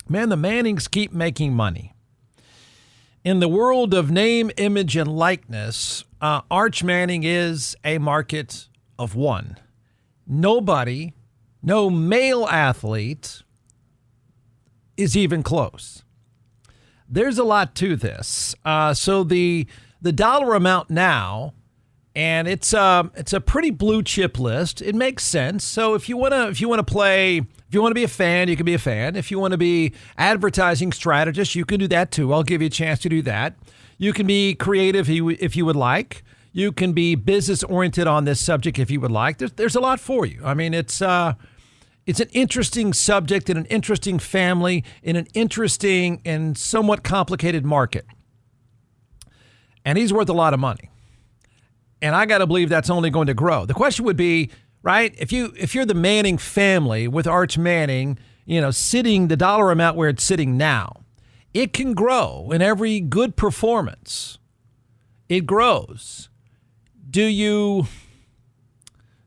Man, the Mannings keep making money. In the world of name, image, and likeness, Arch Manning is a market of one. Nobody, no male athlete is even close. There's a lot to this. So the dollar amount now, and it's a pretty blue chip list. It makes sense. So if you want to play, if you want to be a fan, you can be a fan. If you want to be advertising strategist, you can do that too. I'll give you a chance to do that. You can be creative if you would like. You can be business oriented on this subject if you would like. There's a lot for you. I mean, it's an interesting subject in an interesting family in an interesting and somewhat complicated market. And he's worth a lot of money. And I got to believe that's only going to grow. The question would be, right, if you're the Manning family with Arch Manning, sitting the dollar amount where it's sitting now, it can grow in every good performance. It grows. Do you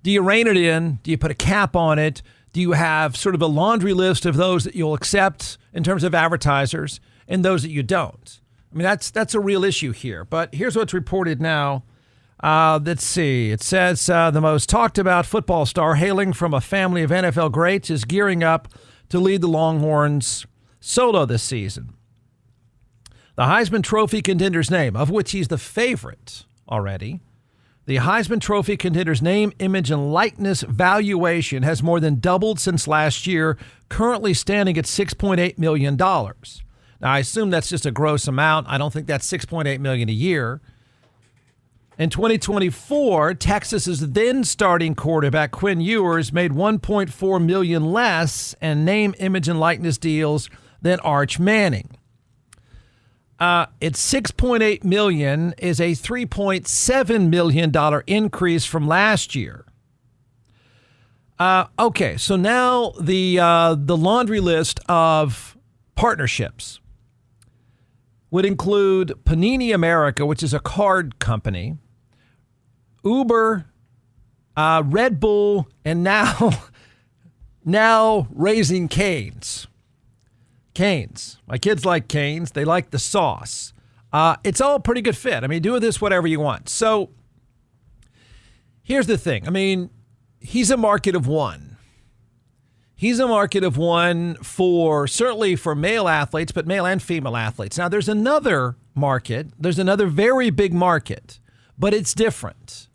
rein it in? Do you put a cap on it? Do you have sort of a laundry list of those that you'll accept in terms of advertisers and those that you don't? I mean, that's a real issue here. But here's what's reported now. Let's see. It says the most talked about football star hailing from a family of NFL greats is gearing up to lead the Longhorns solo this season. The Heisman Trophy contender's name, of which he's the favorite already, the Heisman Trophy contender's name, image, and likeness valuation has more than doubled since last year, currently standing at $6.8 million. Now, I assume that's just a gross amount. I don't think that's $6.8 million a year. In 2024, Texas's then starting quarterback Quinn Ewers made $1.4 million less in name, image, and likeness deals than Arch Manning. It's $6.8 million is a $3.7 million increase from last year. Okay, so now the laundry list of partnerships would include Panini America, which is a card company, Uber, Red Bull, and now Raising Cane's. Cane's. My kids like Cane's. They like the sauce. It's all a pretty good fit. I mean, do with this whatever you want. So here's the thing. I mean, he's a market of one. He's a market of one certainly for male athletes, but male and female athletes. Now, there's another market. There's another very big market, but it's different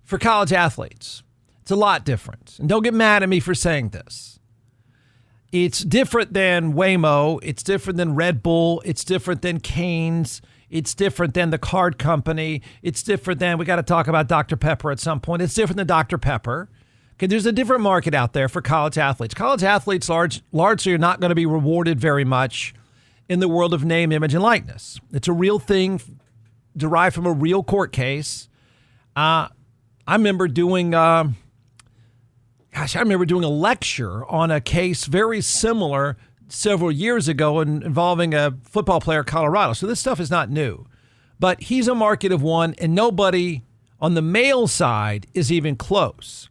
for college athletes. It's a lot different. And don't get mad at me for saying this. It's different than Waymo. It's different than Red Bull. It's different than Cane's. It's different than the card company. It's different than, we got to talk about Dr. Pepper at some point. It's different than Dr. Pepper. Okay, there's a different market out there for college athletes. College athletes largely are not going to be rewarded very much in the world of name, image, and likeness. It's a real thing derived from a real court case. I remember doing a lecture on a case very similar several years ago involving a football player in Colorado. So this stuff is not new. But he's a market of one, and nobody on the male side is even close.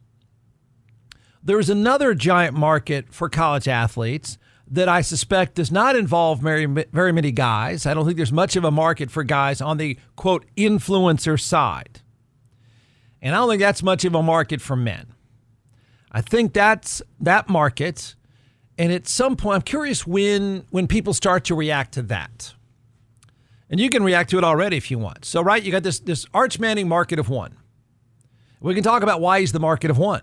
There's another giant market for college athletes that I suspect does not involve very many guys. I don't think there's much of a market for guys on the, quote, influencer side. And I don't think that's much of a market for men. I think that's that market. And at some point, I'm curious when people start to react to that. And you can react to it already if you want. So, right, you got this Arch Manning market of one. We can talk about why he's the market of one.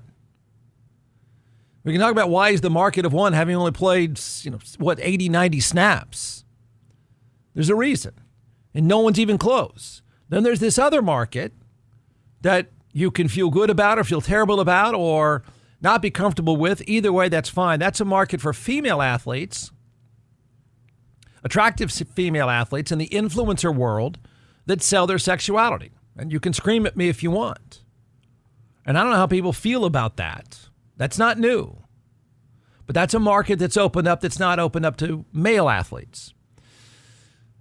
We can talk about why he's the market of one, having only played, 80, 90 snaps. There's a reason. And no one's even close. Then there's this other market that you can feel good about or feel terrible about or not be comfortable with. Either way, that's fine. That's a market for female athletes, attractive female athletes in the influencer world that sell their sexuality. And you can scream at me if you want. And I don't know how people feel about that. That's not new. But that's a market that's opened up that's not opened up to male athletes.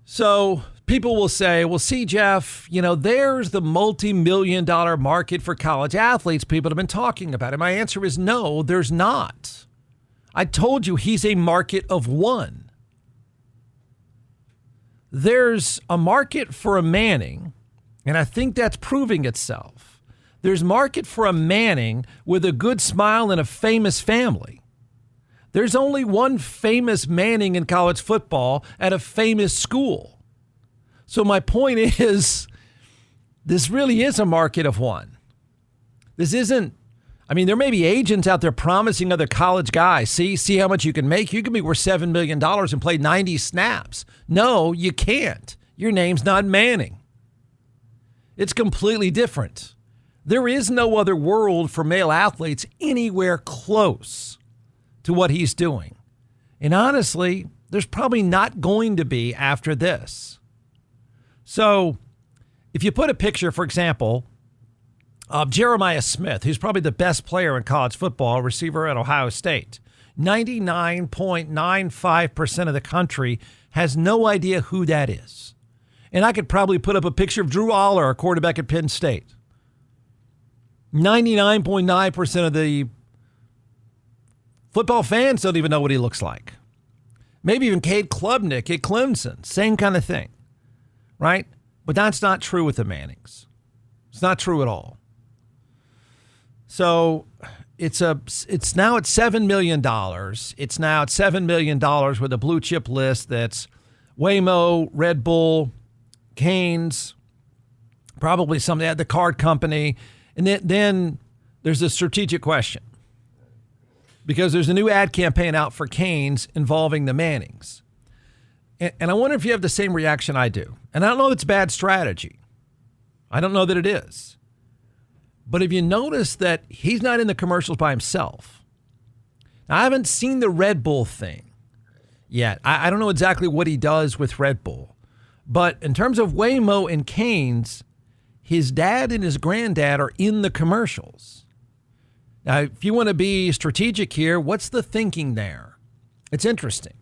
So people will say, well, see, Jeff, there's the multi-million-dollar market for college athletes people have been talking about. And my answer is no, there's not. I told you he's a market of one. there's a market for a Manning, and I think that's proving itself. There's market for a Manning with a good smile and a famous family. There's only one famous Manning in college football at a famous school. So my point is, this really is a market of one. This isn't, there may be agents out there promising other college guys, see how much you can make. You can be worth $7 million and play 90 snaps. No, you can't. Your name's not Manning. It's completely different. There is no other world for male athletes anywhere close to what he's doing. And honestly, there's probably not going to be after this. So if you put a picture, for example, of Jeremiah Smith, who's probably the best player in college football, receiver at Ohio State, 99.95% of the country has no idea who that is. And I could probably put up a picture of Drew Aller, a quarterback at Penn State. 99.9% of the football fans don't even know what he looks like. Maybe even Cade Klubnik at Clemson, same kind of thing, right? But that's not true with the Mannings. It's not true at all. So it's now at $7 million. It's now at $7 million with a blue chip list that's Waymo, Red Bull, Canes, probably something at the card company. And then there's a strategic question, because there's a new ad campaign out for Canes involving the Mannings. And I wonder if you have the same reaction I do. And I don't know if it's bad strategy. I don't know that it is. But if you notice that he's not in the commercials by himself. Now, I haven't seen the Red Bull thing yet. I don't know exactly what he does with Red Bull. But in terms of Waymo and Canes, his dad and his granddad are in the commercials. Now, if you want to be strategic here, what's the thinking there? It's interesting.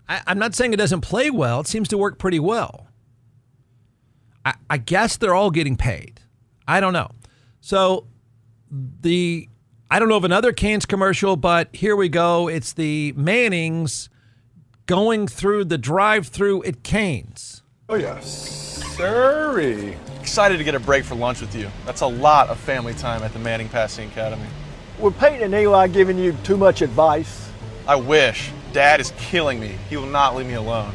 I'm not saying it doesn't play well. It seems to work pretty well. I guess they're all getting paid. I don't know. So I don't know of another Canes commercial, but here we go. It's the Mannings going through the drive-through at Canes. Oh, yes. Sirree. Excited to get a break for lunch with you. That's a lot of family time at the Manning Passing Academy. Were Peyton and Eli giving you too much advice? I wish. Dad is killing me. He will not leave me alone.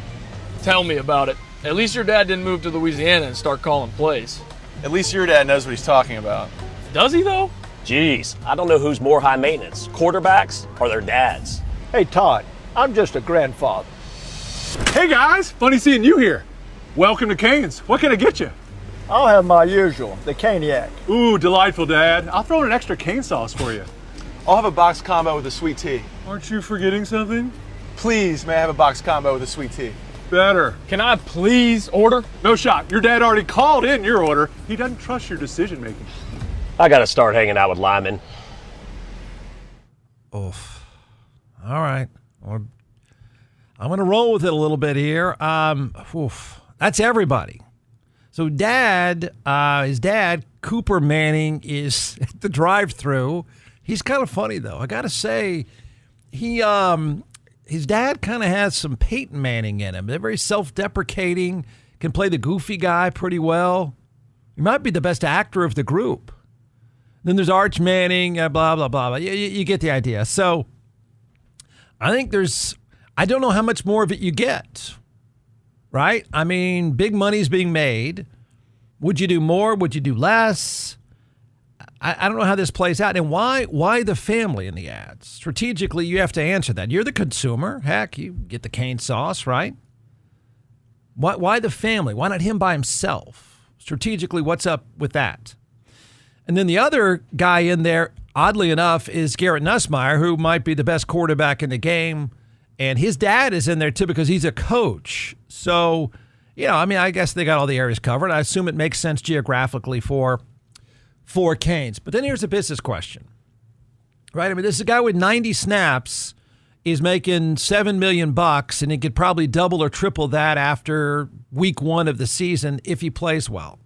Tell me about it. At least your dad didn't move to Louisiana and start calling plays. At least your dad knows what he's talking about. Does he, though? Jeez, I don't know who's more high maintenance, quarterbacks or their dads. Hey, Todd, I'm just a grandfather. Hey, guys. Funny seeing you here. Welcome to Canes. What can I get you? I'll have my usual, the caniac. Ooh, delightful, Dad. I'll throw in an extra cane sauce for you. I'll have a box combo with a sweet tea. Aren't you forgetting something? Please, may I have a box combo with a sweet tea? Better. Can I please order? No shot. Your dad already called in your order. He doesn't trust your decision making. I gotta start hanging out with Lyman. Oof. All right. I'm going to roll with it a little bit here. That's everybody. So his dad, Cooper Manning, is at the drive-thru. He's kind of funny, though. I got to say, his dad kind of has some Peyton Manning in him. They're very self-deprecating, can play the goofy guy pretty well. He might be the best actor of the group. Then there's Arch Manning, blah, blah, blah, blah. You get the idea. So I think I don't know how much more of it you get, right? I mean, big money's being made. Would you do more? Would you do less? I don't know how this plays out. And why the family in the ads? Strategically, you have to answer that. You're the consumer. Heck, you get the cane sauce, right? Why the family? Why not him by himself? Strategically, what's up with that? And then the other guy in there, oddly enough, is Garrett Nussmeier, who might be the best quarterback in the game. And his dad is in there, too, because he's a coach. So, I guess they got all the areas covered. I assume it makes sense geographically for Canes. But then here's a business question, right? I mean, this is a guy with 90 snaps is making $7 million, and he could probably double or triple that after week one of the season if he plays well.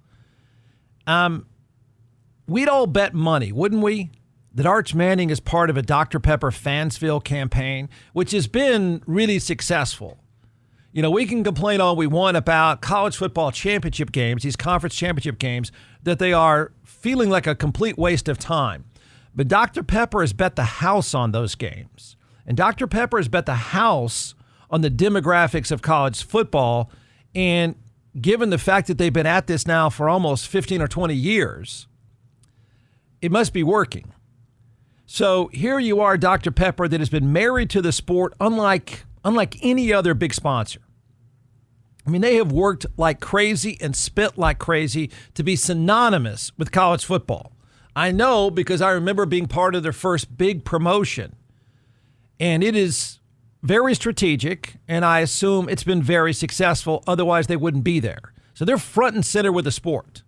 We'd all bet money, wouldn't we, that Arch Manning is part of a Dr. Pepper Fansville campaign, which has been really successful. You know, we can complain all we want about college football championship games, these conference championship games, that they are feeling like a complete waste of time. But Dr. Pepper has bet the house on those games. And Dr. Pepper has bet the house on the demographics of college football. And given the fact that they've been at this now for almost 15 or 20 years, it must be working. So here you are, Dr. Pepper, that has been married to the sport unlike any other big sponsor. I mean, they have worked like crazy and spent like crazy to be synonymous with college football. I know because I remember being part of their first big promotion. And it is very strategic, and I assume it's been very successful. Otherwise, they wouldn't be there. So they're front and center with the sport.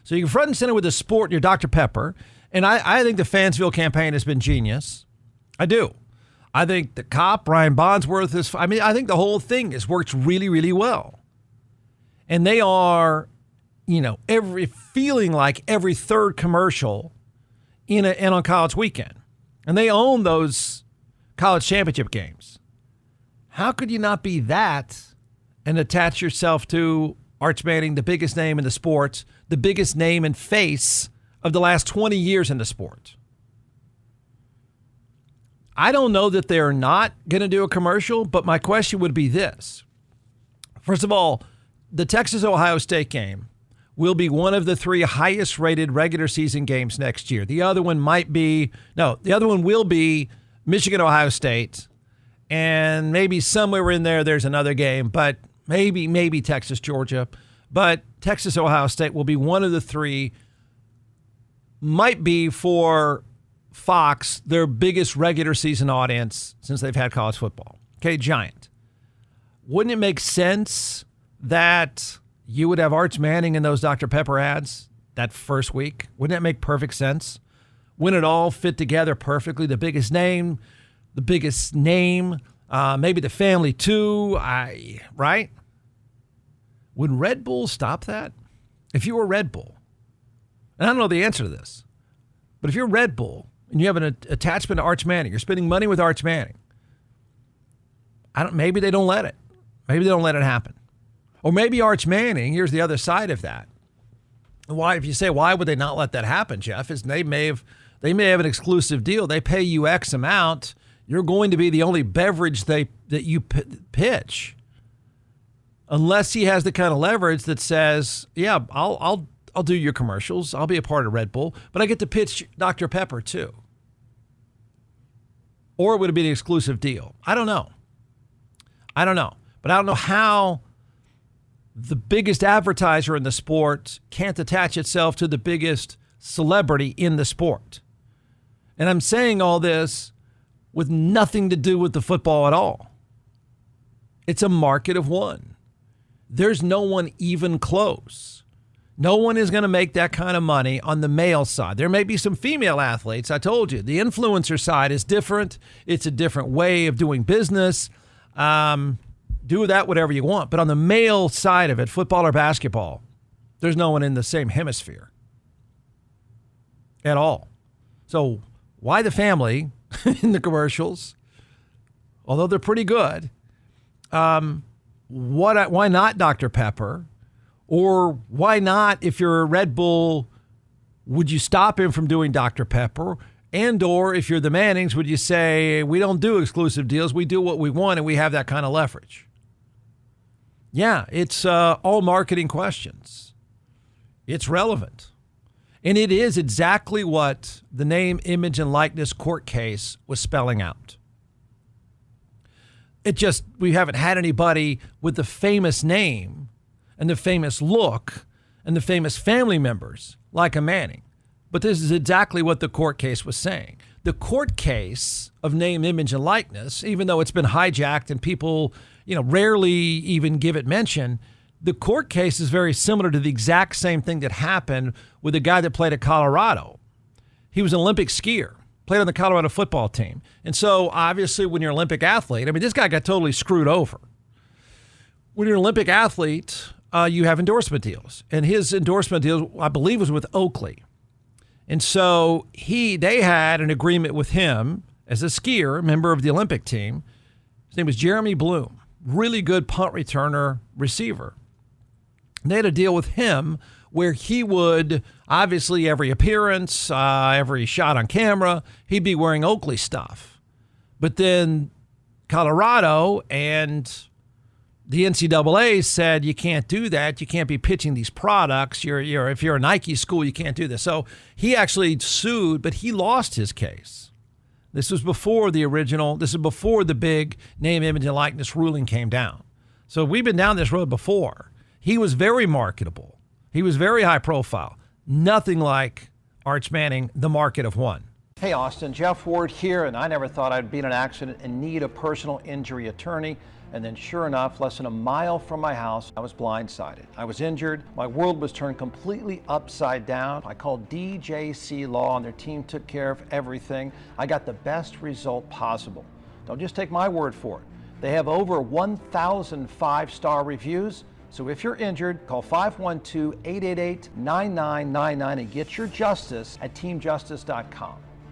So you're front and center with the sport, you're Dr. Pepper. And I think the Fansville campaign has been genius. I do. I think the cop, Brian Bondsworth, I think the whole thing has worked really, really well. And they are, feeling like every third commercial in on college weekend. And they own those college championship games. How could you not be that and attach yourself to Arch Manning, the biggest name in the sport, the biggest name and face of the last 20 years in the sport? I don't know that they're not going to do a commercial, but my question would be this. First of all, the Texas-Ohio State game will be one of the 3 highest rated regular season games next year. The other one will be Michigan-Ohio State, and maybe somewhere in there's another game, but maybe Texas-Georgia. But Texas-Ohio State will be one of the 3, might be for Fox, their biggest regular season audience since they've had college football. Okay, giant. Wouldn't it make sense that you would have Arch Manning in those Dr. Pepper ads that first week? Wouldn't that make perfect sense? Wouldn't it all fit together perfectly? The biggest name, maybe the family too, right? Would Red Bull stop that? If you were Red Bull, and I don't know the answer to this, but if you're Red Bull and you have an attachment to Arch Manning, you're spending money with Arch Manning, maybe they don't let it. Maybe they don't let it happen. Or maybe Arch Manning, here's the other side of that. Why would they not let that happen, Jeff? Is they may have an exclusive deal. They pay you X amount. You're going to be the only beverage that you pitch, unless he has the kind of leverage that says, yeah, I'll do your commercials. I'll be a part of Red Bull, but I get to pitch Dr. Pepper too. Or would it be an exclusive deal? I don't know. But I don't know how the biggest advertiser in the sport can't attach itself to the biggest celebrity in the sport. And I'm saying all this with nothing to do with the football at all. It's a market of one. There's no one even close. No one is going to make that kind of money on the male side. There may be some female athletes. I told you, the influencer side is different. It's a different way of doing business. Do that whatever you want. But on the male side of it, football or basketball, there's no one in the same hemisphere at all. So why the family in the commercials? Although they're pretty good. Why not Dr. Pepper? Or why not, if you're a Red Bull, would you stop him from doing Dr. Pepper? And or if you're the Mannings, would you say, we don't do exclusive deals, we do what we want, and we have that kind of leverage? Yeah, it's all marketing questions. It's relevant. And it is exactly what the name, image, and likeness court case was spelling out. We haven't had anybody with the famous name and the famous look and the famous family members like a Manning. But this is exactly what the court case was saying. The court case of name, image, and likeness, even though it's been hijacked and people, rarely even give it mention, the court case is very similar to the exact same thing that happened with the guy that played at Colorado. He was an Olympic skier, played on the Colorado football team. And so obviously when you're an Olympic athlete, this guy got totally screwed over. When you're an Olympic athlete, you have endorsement deals. And his endorsement deal, I believe, was with Oakley. And so they had an agreement with him as a skier, member of the Olympic team. His name was Jeremy Bloom. really good punt returner receiver. They had a deal with him where he would, obviously every appearance, every shot on camera, he'd be wearing Oakley stuff. But then Colorado and the NCAA said you can't do that. You can't be pitching these products. If you're a Nike school, you can't do this. So he actually sued, but he lost his case. This was before this is before the big name, image, and likeness ruling came down. So we've been down this road before. He was very marketable. He was very high profile. Nothing like Arch Manning, the market of one. Hey Austin, Jeff Ward here, and I never thought I'd be in an accident and need a personal injury attorney. And then sure enough, less than a mile from my house, I was blindsided. I was injured. My world was turned completely upside down. I called DJC Law and their team took care of everything. I got the best result possible. Don't just take my word for it. They have over 1,000 five-star reviews. So if you're injured, call 512-888-9999 and get your justice at teamjustice.com.